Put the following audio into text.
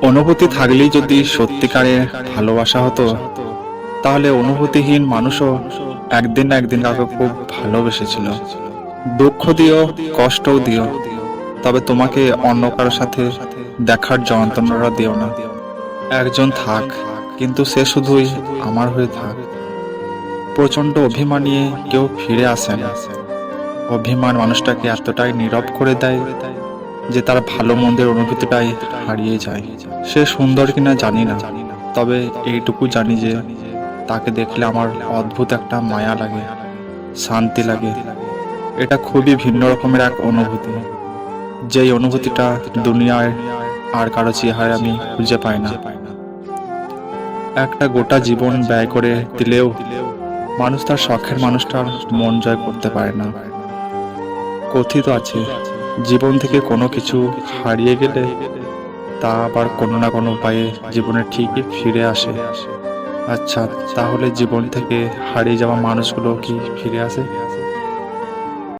অনুভূতি থাকলেই যদি সত্যিকারের ভালোবাসা হতো, তাহলে অনুভূতিহীন মানুষও একদিন না একদিন কাউকে খুব ভালোবেসেছিল। দুঃখ দিও, কষ্টও দিও, তবে তোমাকে অন্য কারোর সাথে দেখার যন্ত্রণাটা দিও না। একজন থাক, কিন্তু সে শুধুই আমার হয়ে থাক। প্রচন্ড অভিমান নিয়ে কেউ ফিরে আসে না। অভিমান মানুষটাকে এতটাই নীরব করে দেয় যে তার ভালো মন্দের অনুভূতিটাই হারিয়ে যায়। সে সুন্দর কিনা জানি না, তবে এইটুকু জানি যে তাকে দেখলে আমার অদ্ভুত একটা মায়া লাগে, শান্তি লাগে। এটা খুবই ভিন্ন রকমের এক অনুভূতি, যেই অনুভূতিটা দুনিয়ায় আর কারো চেহারায় আমি খুঁজে পাই না। একটা গোটা জীবন ব্যয় করে দিলেও মানুষ তার শখের মানুষটার মন জয় করতে পারে না। কথিত আছে, জীবন থেকে কোনো কিছু হারিয়ে গেলে তা আবার কোনো না কোনো উপায়ে জীবনে ঠিকই ফিরে আসে। আচ্ছা, তাহলে জীবন থেকে হারিয়ে যাওয়া মানুষগুলো কি ফিরে আসে?